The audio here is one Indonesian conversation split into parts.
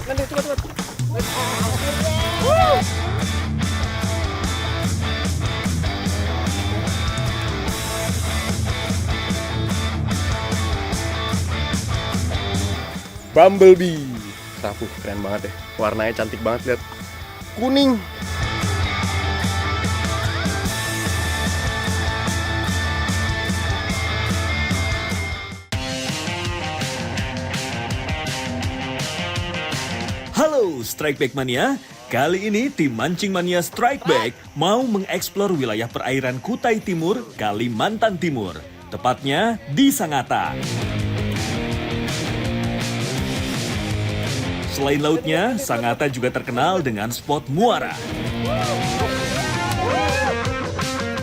Nanti cepat. Bumblebee. Sapu, keren banget ya. Warnanya cantik banget, lihat. Kuning. Halo Strike Back Mania, kali ini tim Mancing Mania Strike Back mau mengeksplor wilayah perairan Kutai Timur, Kalimantan Timur. Tepatnya di Sangatta. Selain lautnya, Sangatta juga terkenal dengan spot muara.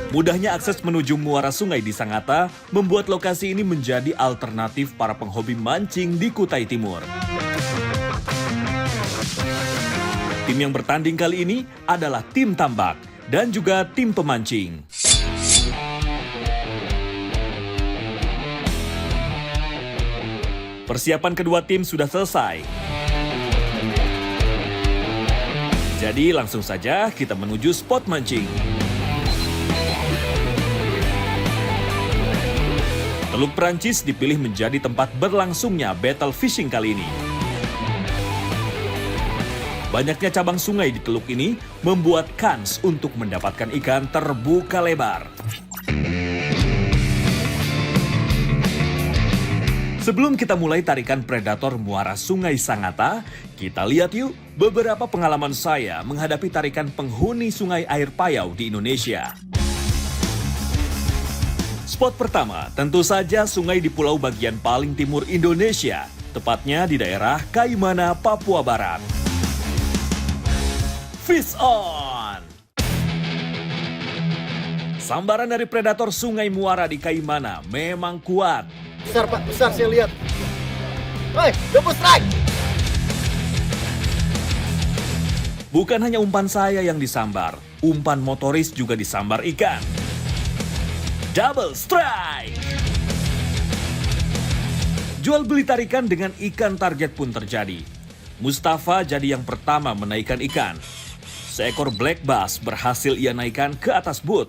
Mudahnya akses menuju muara sungai di Sangatta membuat lokasi ini menjadi alternatif para penghobi mancing di Kutai Timur. Tim yang bertanding kali ini adalah tim tambak dan juga tim pemancing. Persiapan kedua tim sudah selesai. Jadi langsung saja kita menuju spot mancing. Teluk Perancis dipilih menjadi tempat berlangsungnya battle fishing kali ini. Banyaknya cabang sungai di teluk ini membuat kans untuk mendapatkan ikan terbuka lebar. Sebelum kita mulai tarikan predator muara sungai Sangatta, kita lihat yuk beberapa pengalaman saya menghadapi tarikan penghuni sungai air payau di Indonesia. Spot pertama tentu saja sungai di pulau bagian paling timur Indonesia, tepatnya di daerah Kaimana, Papua Barat. Fish on! Sambaran dari predator sungai muara di Kaimana memang kuat. Besar Pak, besar saya lihat. Hei, double strike! Bukan hanya umpan saya yang disambar, umpan motoris juga disambar ikan. Double strike! Jual beli tarikan dengan ikan target pun terjadi. Mustafa jadi yang pertama menaikkan ikan. Seekor black bass berhasil ia naikkan ke atas boot.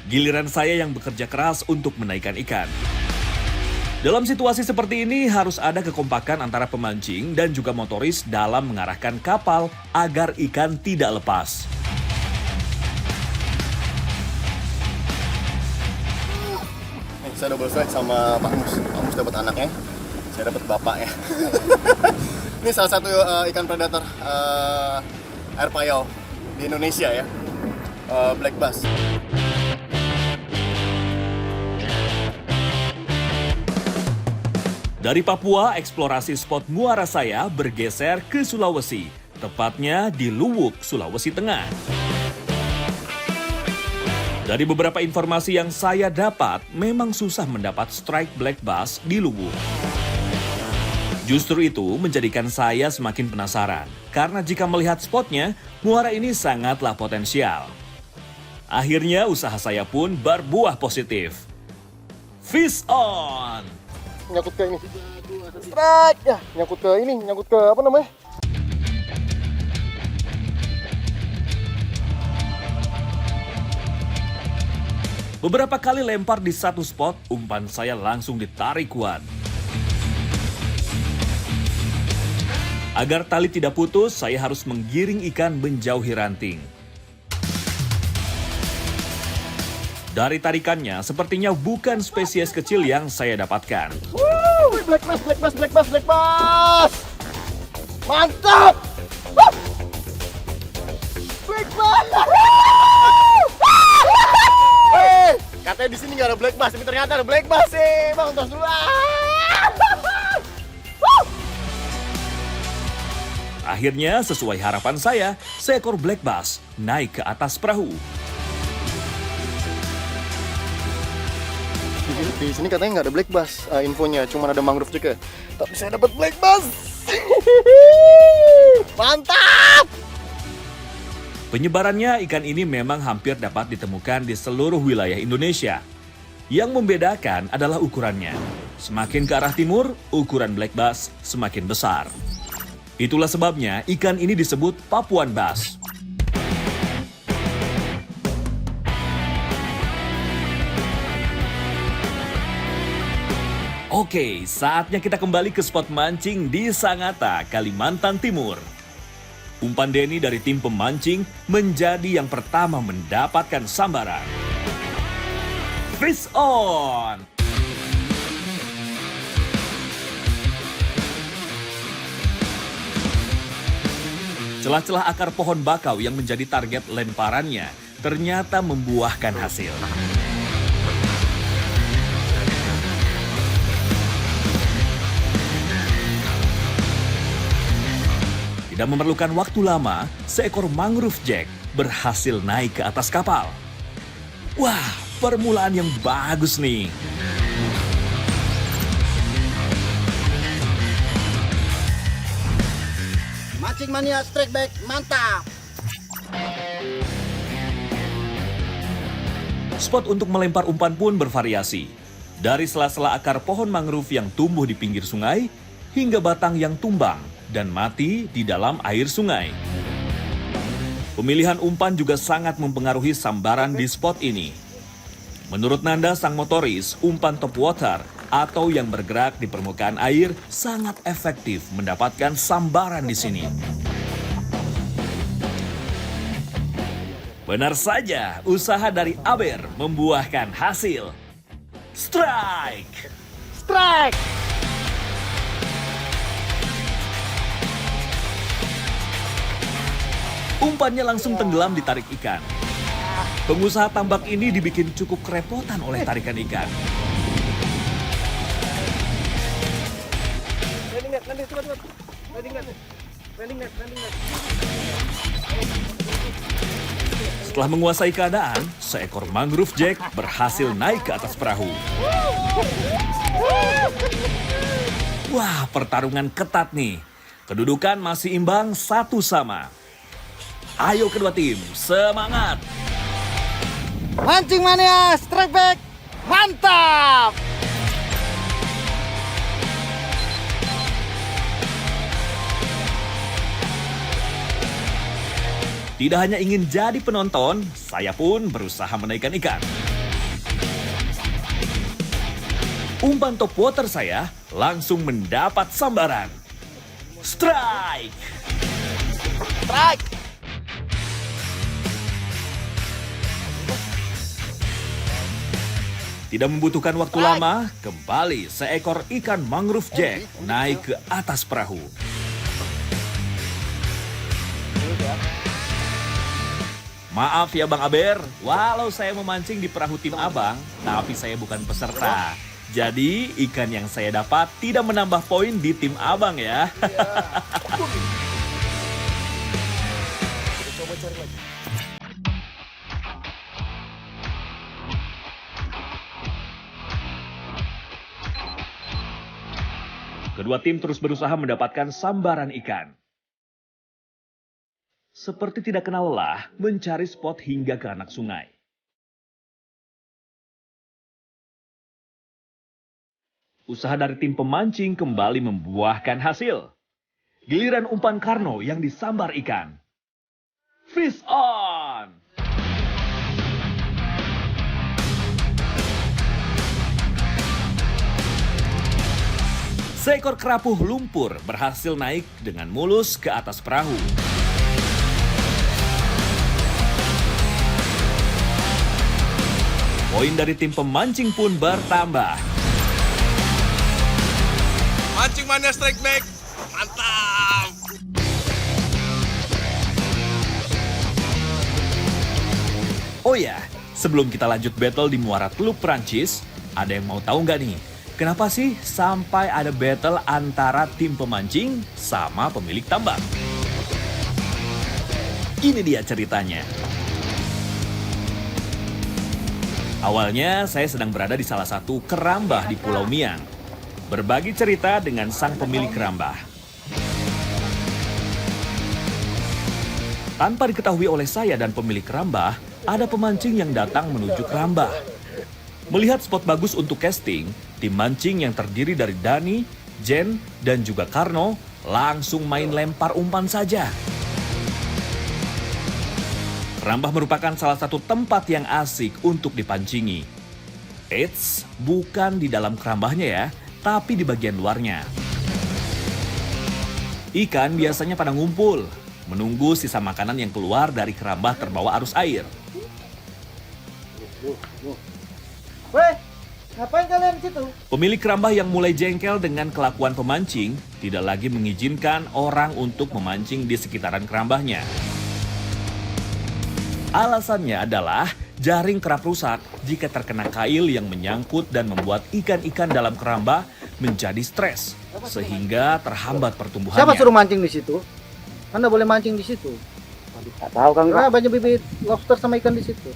Giliran saya yang bekerja keras untuk menaikkan ikan. Dalam situasi seperti ini harus ada kekompakan antara pemancing dan juga motoris dalam mengarahkan kapal agar ikan tidak lepas. Saya double strike sama Pak Mus. Pak Mus dapat anaknya, saya dapat bapaknya. Ini salah satu ikan predator air payau di Indonesia ya, black bass. Dari Papua, eksplorasi spot muara saya bergeser ke Sulawesi, tepatnya di Luwuk, Sulawesi Tengah. Dari beberapa informasi yang saya dapat, memang susah mendapat strike black bass di Luwuk. Justru itu menjadikan saya semakin penasaran, karena jika melihat spotnya, muara ini sangatlah potensial. Akhirnya usaha saya pun berbuah positif. Fish on! Nyangkut ke ini. Strike! Ya, nyangkut ke ini, nyangkut ke apa namanya? Beberapa kali lempar di satu spot, umpan saya langsung ditarik kuat. Agar tali tidak putus, saya harus menggiring ikan menjauhi ranting. Dari tarikannya, sepertinya bukan spesies kecil yang saya dapatkan. Black bass, black bass, black bass, black bass! Mantap! Black bass! Katanya di sini nggak ada black bass, tapi ternyata ada black bass sih, bang. Tos dulu. Akhirnya, sesuai harapan saya, seekor black bass naik ke atas perahu. Di sini katanya nggak ada black bass, infonya cuma ada mangrove juga. Tapi saya dapat black bass. Mantap! Penyebarannya ikan ini memang hampir dapat ditemukan di seluruh wilayah Indonesia. Yang membedakan adalah ukurannya. Semakin ke arah timur, ukuran black bass semakin besar. Itulah sebabnya ikan ini disebut Papuan bass. Oke, saatnya kita kembali ke spot mancing di Sangatta, Kalimantan Timur. Umpan Denny dari tim pemancing menjadi yang pertama mendapatkan sambaran. Fish on! Celah-celah akar pohon bakau yang menjadi target lemparannya ternyata membuahkan hasil. Tidak memerlukan waktu lama, seekor mangrove jack berhasil naik ke atas kapal. Wah! Permulaan yang bagus nih. Mancing mania strike back, mantap. Spot untuk melempar umpan pun bervariasi. Dari sela-sela akar pohon mangrove yang tumbuh di pinggir sungai, hingga batang yang tumbang dan mati di dalam air sungai. Pemilihan umpan juga sangat mempengaruhi sambaran di spot ini. Menurut Nanda sang motoris, umpan top water atau yang bergerak di permukaan air sangat efektif mendapatkan sambaran di sini. Benar saja, usaha dari Aber membuahkan hasil. Strike! Strike. Umpannya langsung tenggelam ditarik ikan. Pengusaha tambak ini dibikin cukup kerepotan oleh tarikan ikan. Setelah menguasai keadaan, seekor mangrove jack berhasil naik ke atas perahu. Wah, pertarungan ketat nih. Kedudukan masih imbang 1-1. Ayo kedua tim, semangat! Mancing mania strike back, mantap. Tidak hanya ingin jadi penonton, saya pun berusaha menaikkan ikan. Umpan top water saya langsung mendapat sambaran. Strike! Strike. Tidak membutuhkan waktu lama, kembali seekor ikan mangrove jack naik ke atas perahu. Maaf ya Bang Aber, walau saya memancing di perahu tim Abang, tapi saya bukan peserta. Jadi ikan yang saya dapat tidak menambah poin di tim Abang ya. Kedua tim terus berusaha mendapatkan sambaran ikan. Seperti tidak kenal lelah mencari spot hingga ke anak sungai. Usaha dari tim pemancing kembali membuahkan hasil. Giliran umpan Karno yang disambar ikan. Fish on! Seekor kerapuh lumpur berhasil naik dengan mulus ke atas perahu. Poin dari tim pemancing pun bertambah. Mancing mania strike back, mantap. Oh ya, sebelum kita lanjut battle di Muara Teluk Prancis, ada yang mau tahu nggak nih? Kenapa sih sampai ada battle antara tim pemancing sama pemilik tambak? Ini dia ceritanya. Awalnya saya sedang berada di salah satu kerambah di Pulau Miang. Berbagi cerita dengan sang pemilik kerambah. Tanpa diketahui oleh saya dan pemilik kerambah, ada pemancing yang datang menuju kerambah. Melihat spot bagus untuk casting, tim mancing yang terdiri dari Dani, Jen, dan juga Karno langsung main lempar umpan saja. Kerambah merupakan salah satu tempat yang asik untuk dipancingi. Eits, bukan di dalam kerambahnya ya, tapi di bagian luarnya. Ikan biasanya pada ngumpul, menunggu sisa makanan yang keluar dari kerambah terbawa arus air. Weh, ngapain kalian di situ? Pemilik kerambah yang mulai jengkel dengan kelakuan pemancing tidak lagi mengizinkan orang untuk memancing di sekitaran kerambahnya. Alasannya adalah jaring kerap rusak jika terkena kail yang menyangkut dan membuat ikan-ikan dalam kerambah menjadi stres sehingga terhambat pertumbuhannya. Siapa suruh mancing di situ? Anda boleh mancing di situ. Nggak tahu kan, Pak. Banyak bibit lobster sama ikan di situ.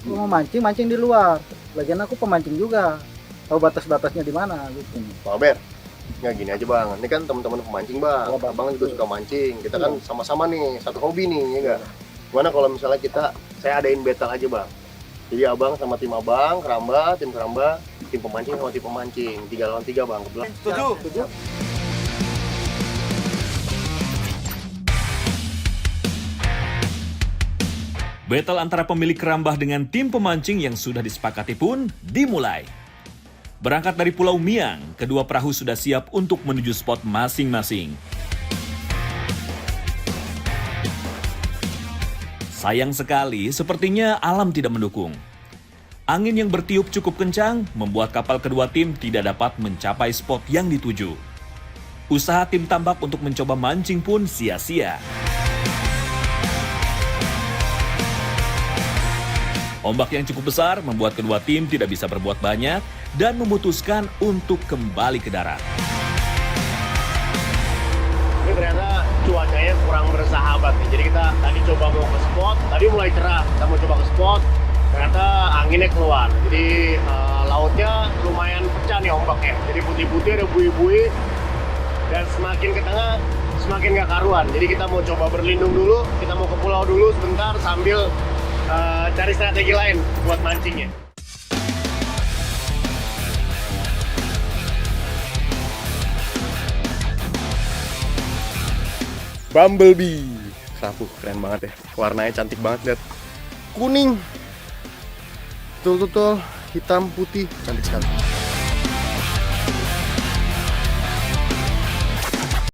Lu mau mancing, mancing di luar. Lagian aku pemancing juga. Tahu batas-batasnya di mana gitu. Bang Albert, nggak gini aja bang, ini kan teman-teman pemancing bang, abang juga suka mancing, kita kan sama-sama nih, satu hobi nih, ya nggak? Gimana kalau misalnya saya adain battle aja bang, jadi abang sama tim abang, keramba, tim pemancing sama tim pemancing, 3 lawan 3 bang, kebetulan. Setuju? Battle antara pemilik kerambah dengan tim pemancing yang sudah disepakati pun dimulai. Berangkat dari Pulau Miang, kedua perahu sudah siap untuk menuju spot masing-masing. Sayang sekali, sepertinya alam tidak mendukung. Angin yang bertiup cukup kencang membuat kapal kedua tim tidak dapat mencapai spot yang dituju. Usaha tim tambak untuk mencoba mancing pun sia-sia. Ombak yang cukup besar membuat kedua tim tidak bisa berbuat banyak dan memutuskan untuk kembali ke darat. Ini ternyata cuacanya kurang bersahabat nih. Jadi kita tadi coba mau ke spot, tadi mulai cerah. Kita mau coba ke spot, ternyata anginnya keluar. Jadi lautnya lumayan pecah nih ombaknya. Jadi putih-putih ada bui-bui. Dan semakin ke tengah, semakin gak karuan. Jadi kita mau coba berlindung dulu, kita mau ke pulau dulu sebentar sambil cari strategi lain buat mancingnya. Bumblebee, sapu keren banget ya, warnanya cantik banget, lihat kuning, betul hitam putih, cantik sekali.